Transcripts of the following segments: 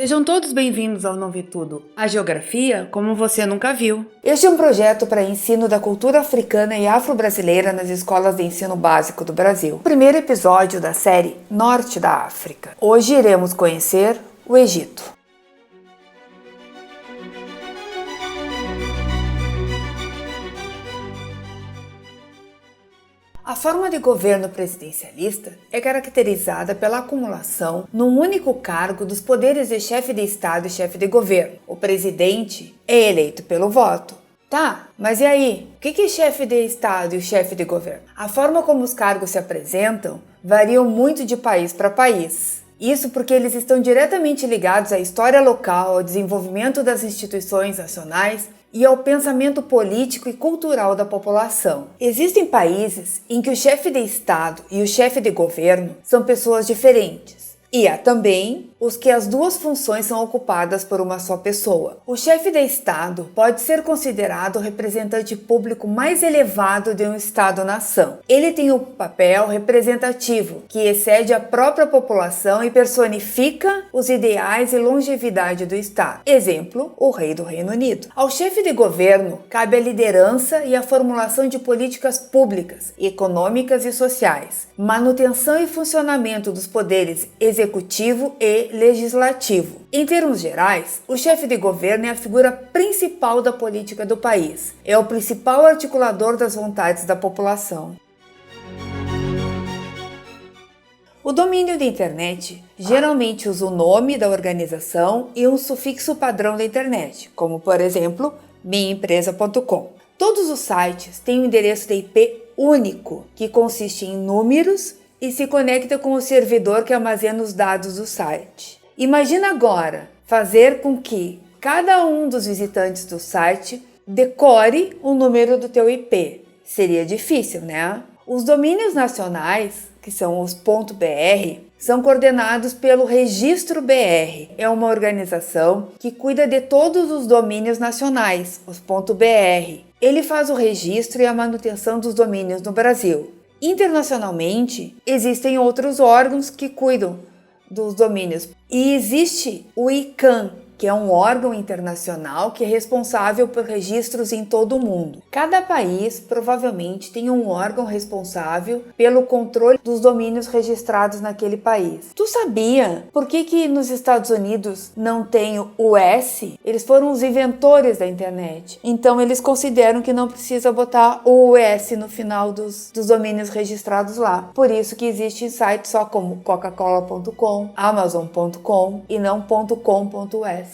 Sejam todos bem-vindos ao Não Vi Tudo, a geografia como você nunca viu. Este é um projeto para ensino da cultura africana e afro-brasileira nas escolas de ensino básico do Brasil. O primeiro episódio da série Norte da África. Hoje iremos conhecer o Egito. A forma de governo presidencialista é caracterizada pela acumulação num único cargo dos poderes de chefe de Estado e chefe de governo. O presidente é eleito pelo voto. Tá, mas e aí? O que é chefe de Estado e chefe de governo? A forma como os cargos se apresentam variam muito de país para país. Isso porque eles estão diretamente ligados à história local, ao desenvolvimento das instituições nacionais e ao pensamento político e cultural da população. Existem países em que o chefe de Estado e o chefe de governo são pessoas diferentes. E há também os que as duas funções são ocupadas por uma só pessoa. O chefe de Estado pode ser considerado o representante público mais elevado de um Estado-nação. Ele tem o papel representativo, que excede a própria população e personifica os ideais e longevidade do Estado. Exemplo, o rei do Reino Unido. Ao chefe de governo cabe a liderança e a formulação de políticas públicas, econômicas e sociais, manutenção e funcionamento dos poderes executivo e legislativo. Em termos gerais, o chefe de governo é a figura principal da política do país. É o principal articulador das vontades da população. O domínio da internet geralmente usa o nome da organização e um sufixo padrão da internet, como por exemplo, minhaempresa.com. Todos os sites têm um endereço de IP único, que consiste em números e se conecta com o servidor que armazena os dados do site. Imagina agora fazer com que cada um dos visitantes do site decore o número do teu IP. Seria difícil, né? Os domínios nacionais, que são os .br, são coordenados pelo Registro BR. É uma organização que cuida de todos os domínios nacionais, os .br. Ele faz o registro e a manutenção dos domínios no Brasil. Internacionalmente, existem outros órgãos que cuidam dos domínios. E existe o ICANN, que é um órgão internacional que é responsável por registros em todo o mundo. Cada país provavelmente tem um órgão responsável pelo controle dos domínios registrados naquele país. Tu sabia por que nos Estados Unidos não tem o S? Eles foram os inventores da internet. Então eles consideram que não precisa botar o US no final dos domínios registrados lá. Por isso que existem sites só como coca-cola.com, amazon.com e não .com.us.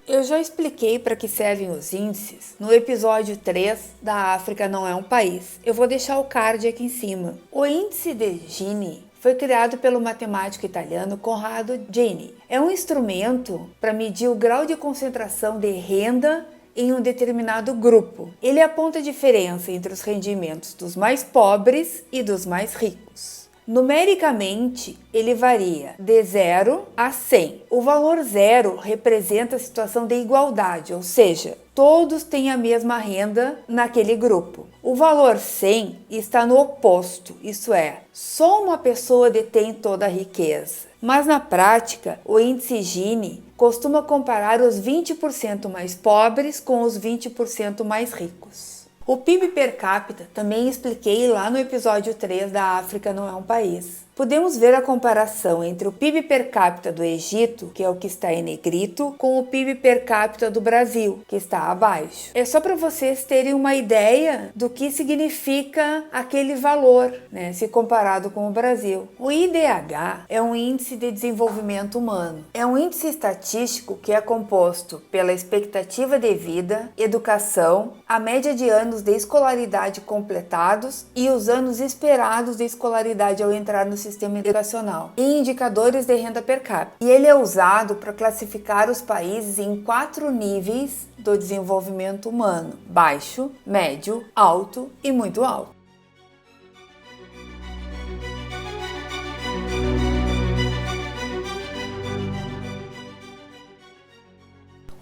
Eu já expliquei para que servem os índices no episódio 3 da África não é um país. Eu vou deixar o card aqui em cima. O índice de Gini foi criado pelo matemático italiano Corrado Gini. É um instrumento para medir o grau de concentração de renda em um determinado grupo. Ele aponta a diferença entre os rendimentos dos mais pobres e dos mais ricos. Numericamente, ele varia de 0 a 100. O valor 0 representa a situação de igualdade, ou seja, todos têm a mesma renda naquele grupo. O valor 100 está no oposto, isso é, só uma pessoa detém toda a riqueza. Mas na prática, o índice Gini costuma comparar os 20% mais pobres com os 20% mais ricos. O PIB per capita também expliquei lá no episódio 3 da África não é um país. Podemos ver a comparação entre o PIB per capita do Egito, que é o que está em negrito, com o PIB per capita do Brasil, que está abaixo. É só para vocês terem uma ideia do que significa aquele valor, né, se comparado com o Brasil. O IDH é um índice de desenvolvimento humano. É um índice estatístico que é composto pela expectativa de vida, educação, a média de anos de escolaridade completados e os anos esperados de escolaridade ao entrar no sistema educacional e indicadores de renda per capita. E ele é usado para classificar os países em 4 níveis do desenvolvimento humano: baixo, médio, alto e muito alto.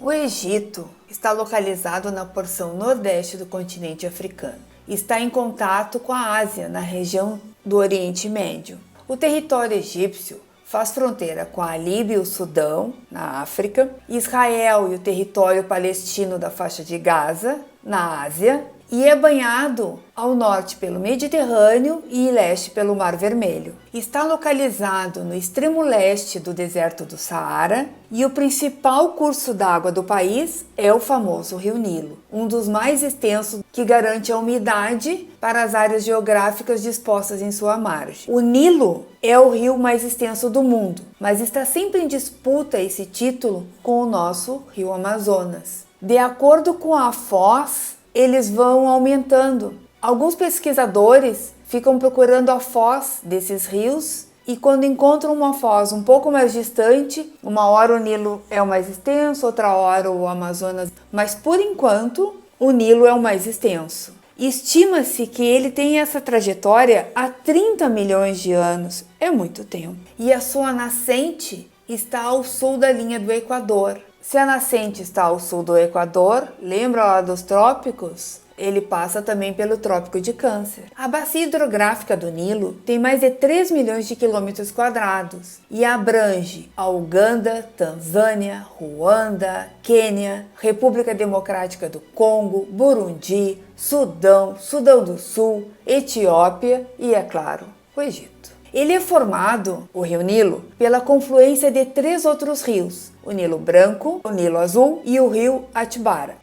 O Egito está localizado na porção nordeste do continente africano. Está em contato com a Ásia, na região do Oriente Médio. O território egípcio Faz fronteira com a Líbia e o Sudão, na África, Israel e o território palestino da faixa de Gaza, na Ásia, e é banhado ao norte pelo Mediterrâneo e leste pelo Mar Vermelho. Está localizado no extremo leste do deserto do Saara e o principal curso d'água do país é o famoso Rio Nilo, um dos mais extensos que garante a umidade para as áreas geográficas dispostas em sua margem. O Nilo é o rio mais extenso do mundo, mas está sempre em disputa esse título com o nosso Rio Amazonas. De acordo com a Foz, eles vão aumentando. Alguns pesquisadores ficam procurando a foz desses rios e quando encontram uma foz um pouco mais distante, uma hora o Nilo é o mais extenso, outra hora o Amazonas, mas por enquanto o Nilo é o mais extenso. Estima-se que ele tem essa trajetória há 30 milhões de anos, é muito tempo. E a sua nascente está ao sul da linha do Equador. Se a nascente está ao sul do Equador, lembra lá dos trópicos? Ele passa também pelo Trópico de Câncer. A bacia hidrográfica do Nilo tem mais de 3 milhões de quilômetros quadrados e abrange a Uganda, Tanzânia, Ruanda, Quênia, República Democrática do Congo, Burundi, Sudão, Sudão do Sul, Etiópia e, é claro, o Egito. Ele é formado, o Rio Nilo, pela confluência de 3 outros rios, o Nilo Branco, o Nilo Azul e o Rio Atbara.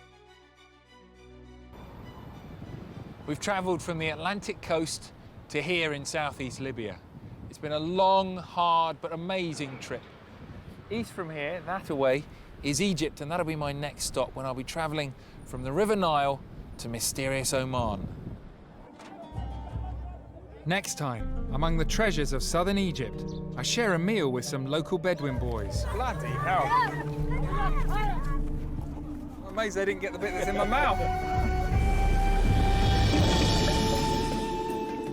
We've travelled from the Atlantic coast to here in southeast Libya. It's been a long, hard but amazing trip. East from here, that away, is Egypt, and that'll be my next stop when I'll be travelling from the River Nile to mysterious Oman. Next time, among the treasures of southern Egypt, I share a meal with some local Bedouin boys. Bloody hell. I'm amazed they didn't get the bit that's in my mouth.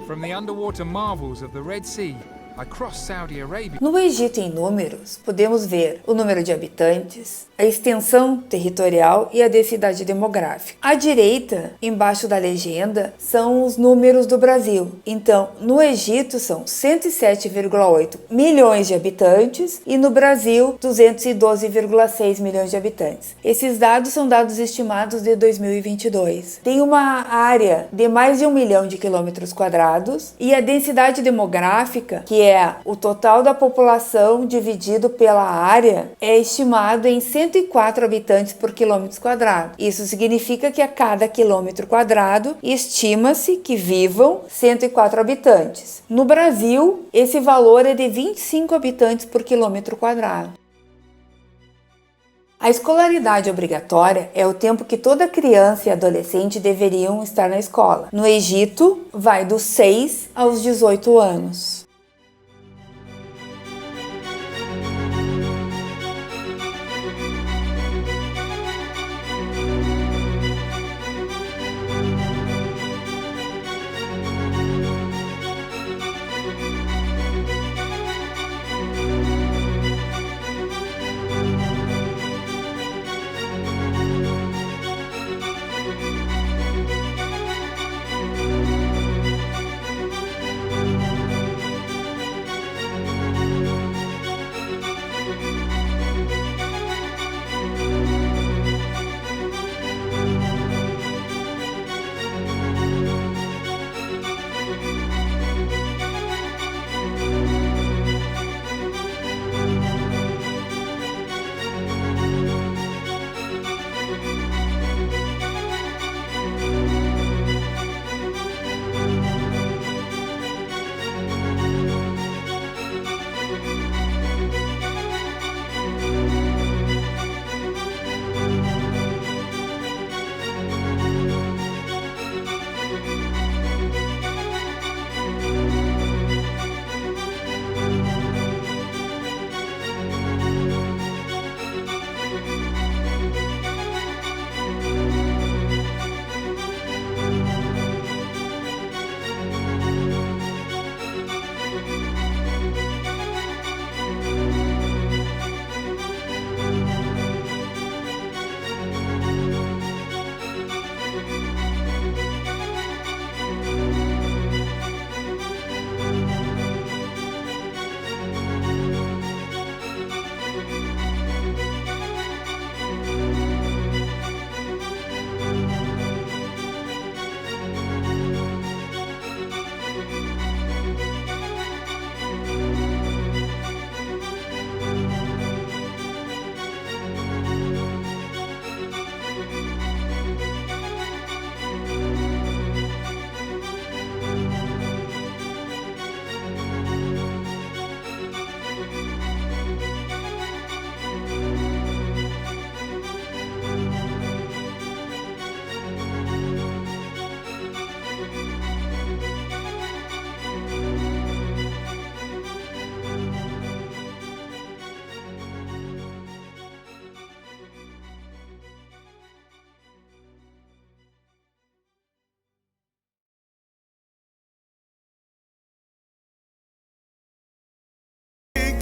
From the underwater marvels of the Red Sea, I cross Saudi Arabia. No Egito, em números, podemos ver o número de habitantes, a extensão territorial e a densidade demográfica. À direita, embaixo da legenda, são os números do Brasil. Então, no Egito são 107,8 milhões de habitantes e no Brasil 212,6 milhões de habitantes. Esses dados são dados estimados de 2022. Tem uma área de mais de 1 milhão de quilômetros quadrados e a densidade demográfica, que é o total da população dividido pela área, é estimado em 104 habitantes por quilômetro quadrado. Isso significa que a cada quilômetro quadrado estima-se que vivam 104 habitantes. No Brasil, esse valor é de 25 habitantes por quilômetro quadrado. A escolaridade obrigatória é o tempo que toda criança e adolescente deveriam estar na escola. No Egito, vai dos 6 aos 18 anos.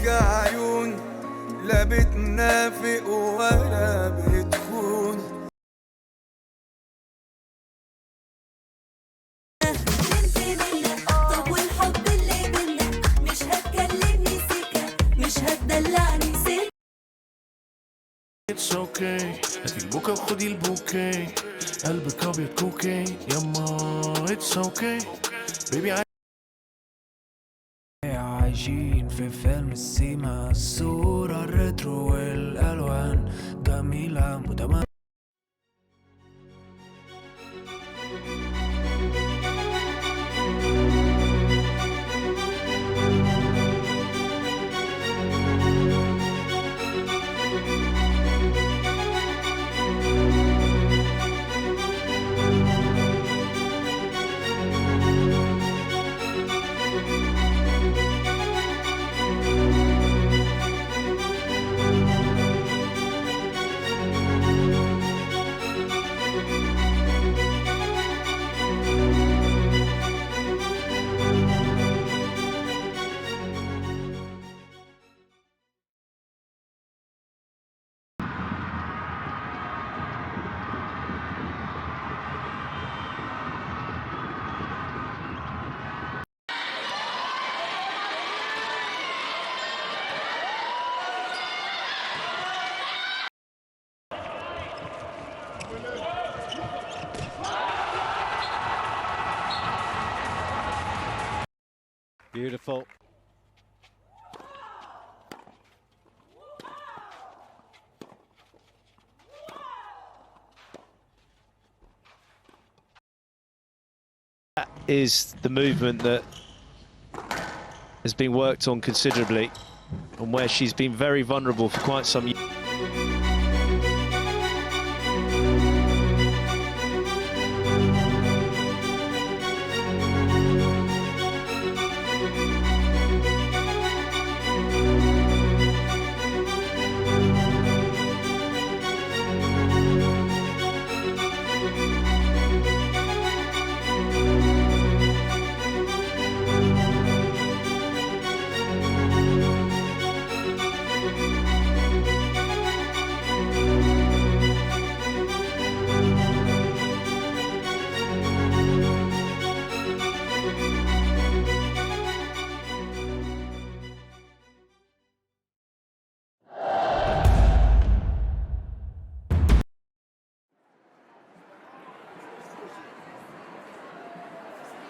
عيون لا بتنافق ولا بتخون. طب والحب اللي بينا مش هتكلمني سكة مش هتدلعني سكة. It's okay هاتي البوكا وخدي البوكي قلبك ابيض كوكي يما It's okay baby عايشين في فيلم السيما الصورة الريترو والألوان جميلة متمام. Beautiful. That is the movement that has been worked on considerably and where she's been very vulnerable for quite some years.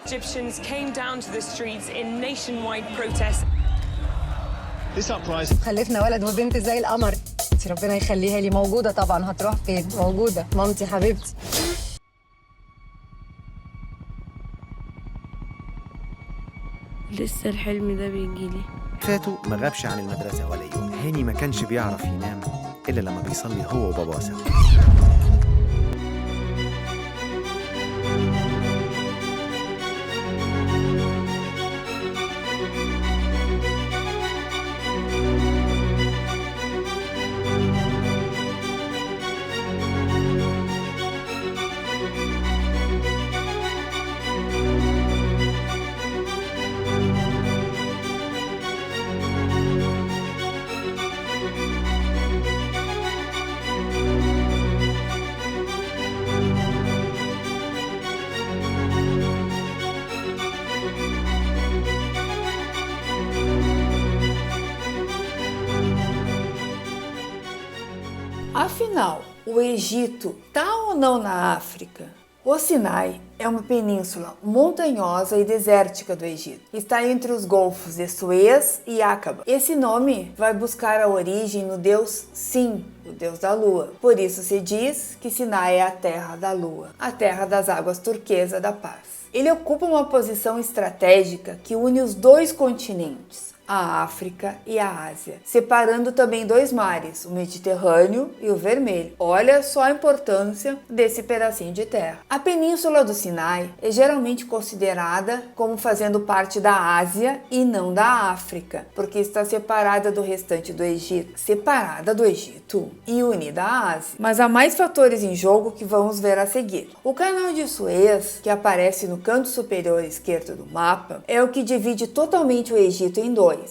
Egyptians came down to the streets in nationwide protests. This uprising خلفنا ولد وبنت زي القمر. ربنا يخليها لي. موجودة طبعا. هتروح فين؟ موجودة مامتي حبيبتي. لسه الحلم ده بيجيلي. فاتو ما غابش عن المدرسة ولا يوم. هاني ما كانش بيعرف ينام إلا لما بيصلي هو وباباه سوا. Afinal, o Egito está ou não na África? O Sinai é uma península montanhosa e desértica do Egito. Está entre os golfos de Suez e Aqaba. Esse nome vai buscar a origem no deus Sin, o deus da lua. Por isso se diz que Sinai é a terra da lua, a terra das águas turquesas da paz. Ele ocupa uma posição estratégica que une os dois continentes, a África e a Ásia, separando também dois mares, o Mediterrâneo e o Vermelho. Olha só a importância desse pedacinho de terra. A Península do Sinai é geralmente considerada como fazendo parte da Ásia e não da África, porque está separada do restante do Egito, e unida à Ásia. Mas há mais fatores em jogo que vamos ver a seguir. O canal de Suez, que aparece no canto superior esquerdo do mapa, é o que divide totalmente o Egito em dois.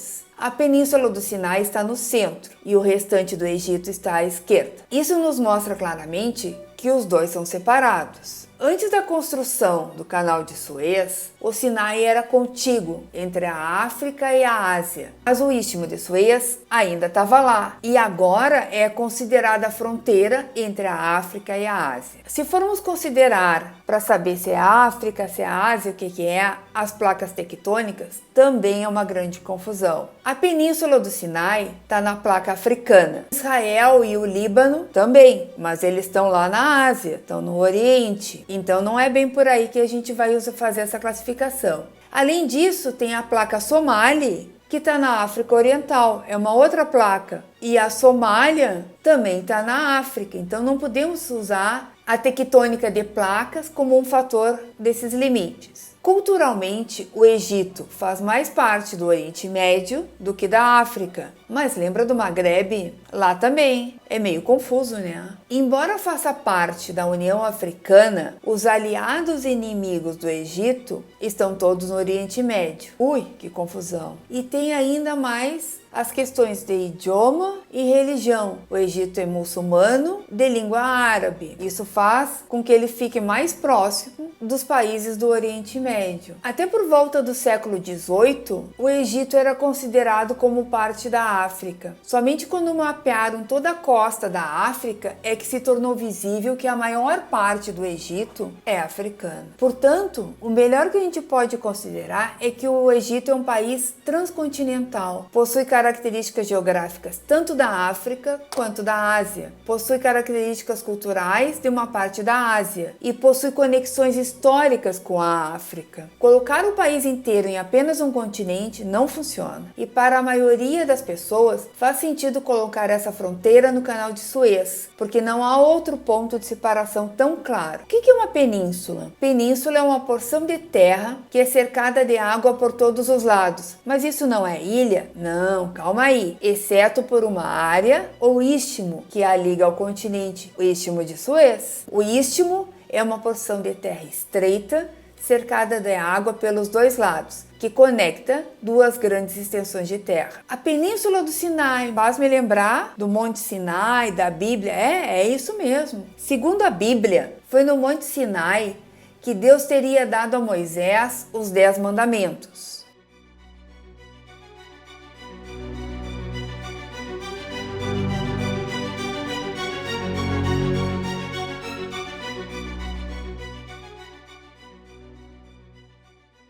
A Península do Sinai está no centro e o restante do Egito está à esquerda. Isso nos mostra claramente que os dois são separados. Antes da construção do Canal de Suez, o Sinai era contíguo entre a África e a Ásia, mas o Istmo de Suez ainda estava lá e agora é considerada a fronteira entre a África e a Ásia. Se formos considerar para saber se é a África, se é a Ásia, o que é, as placas tectônicas, também é uma grande confusão. A Península do Sinai está na placa africana. Israel e o Líbano também, mas eles estão lá na Ásia, estão no Oriente. Então não é bem por aí que a gente vai fazer essa classificação. Além disso, tem a placa Somali, que está na África Oriental, é uma outra placa. E a Somália também está na África, então não podemos usar a tectônica de placas como um fator desses limites. Culturalmente, o Egito faz mais parte do Oriente Médio do que da África, mas lembra do Maghreb? Lá também. É meio confuso, né? Embora faça parte da União Africana, os aliados e inimigos do Egito estão todos no Oriente Médio. Ui, que confusão! E tem ainda mais as questões de idioma e religião. O Egito é muçulmano de língua árabe. Isso faz com que ele fique mais próximo dos países do Oriente Médio. Até por volta do século XVIII, o Egito era considerado como parte da África. Somente quando mapearam toda a costa da África é que se tornou visível que a maior parte do Egito é africano. Portanto, o melhor que a gente pode considerar é que o Egito é um país transcontinental. Possui características geográficas tanto da África quanto da Ásia. Possui características culturais de uma parte da Ásia e possui conexões históricas com a África. Colocar o país inteiro em apenas um continente não funciona. E para a maioria das pessoas, faz sentido colocar essa fronteira no Canal de Suez, porque não há outro ponto de separação tão claro. O que é uma península? Península é uma porção de terra que é cercada de água por todos os lados. Mas isso não é ilha? Não, calma aí. Exceto por uma área ou istmo que a liga ao continente, o Istmo de Suez. O istmo é uma porção de terra estreita, cercada de água pelos dois lados, que conecta duas grandes extensões de terra. A Península do Sinai, faz me lembrar do Monte Sinai, da Bíblia. É isso mesmo. Segundo a Bíblia, foi no Monte Sinai que Deus teria dado a Moisés os 10 mandamentos.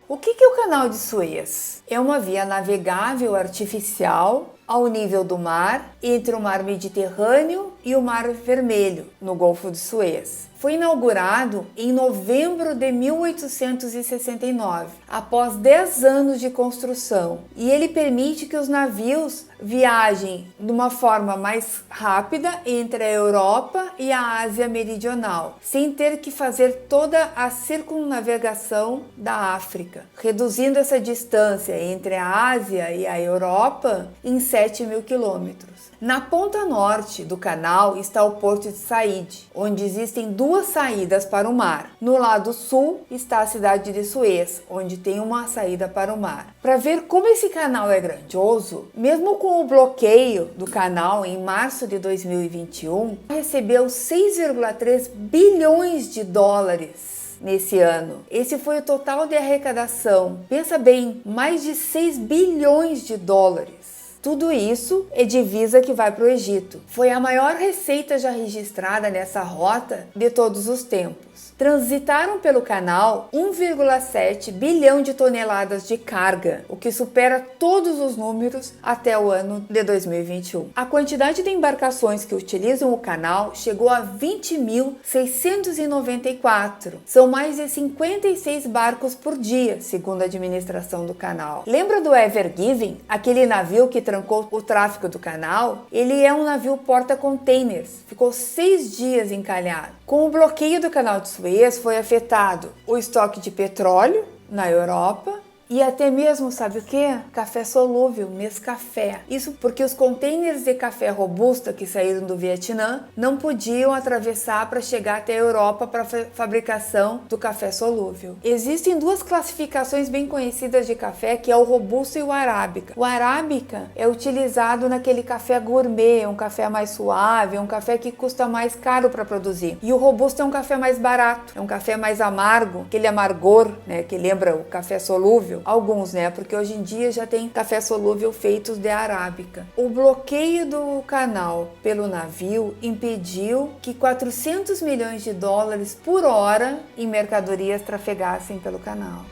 O que é o Canal de Suez? É uma via navegável artificial ao nível do mar, entre o Mar Mediterrâneo e o Mar Vermelho, no Golfo de Suez. Foi inaugurado em novembro de 1869, após 10 anos de construção, e ele permite que os navios viajem de uma forma mais rápida entre a Europa e a Ásia Meridional, sem ter que fazer toda a circunnavegação da África, reduzindo essa distância entre a Ásia e a Europa em 7.000 quilômetros. Na ponta norte do canal está o Porto de Said, onde existem duas saídas para o mar. No lado sul está a cidade de Suez, onde tem uma saída para o mar. Para ver como esse canal é grandioso, mesmo com o bloqueio do canal em março de 2021, recebeu 6,3 bilhões de dólares nesse ano. Esse foi o total de arrecadação. Pensa bem, mais de 6 bilhões de dólares. Tudo isso é divisa que vai para o Egito. Foi a maior receita já registrada nessa rota de todos os tempos. Transitaram pelo canal 1,7 bilhão de toneladas de carga, o que supera todos os números até o ano de 2021. A quantidade de embarcações que utilizam o canal chegou a 20.694. São mais de 56 barcos por dia, segundo a administração do canal. Lembra do Ever Given, aquele navio que trancou o tráfego do canal? Ele é um navio porta-containers, ficou 6 dias encalhado. Com o bloqueio do Canal de Suez foi afetado o estoque de petróleo na Europa E até mesmo, sabe o que? Café solúvel, Nescafé. Isso porque os containers de café robusta que saíram do Vietnã não podiam atravessar para chegar até a Europa para fabricação do café solúvel. Existem duas classificações bem conhecidas de café, que é o robusto e o arábica. O arábica é utilizado naquele café gourmet, um café mais suave, um café que custa mais caro para produzir. E o robusto é um café mais barato, é um café mais amargo, aquele amargor, né, que lembra o café solúvel. Alguns, né, porque hoje em dia já tem café solúvel feitos de arábica. O bloqueio do canal pelo navio impediu que 400 milhões de dólares por hora em mercadorias trafegassem pelo canal.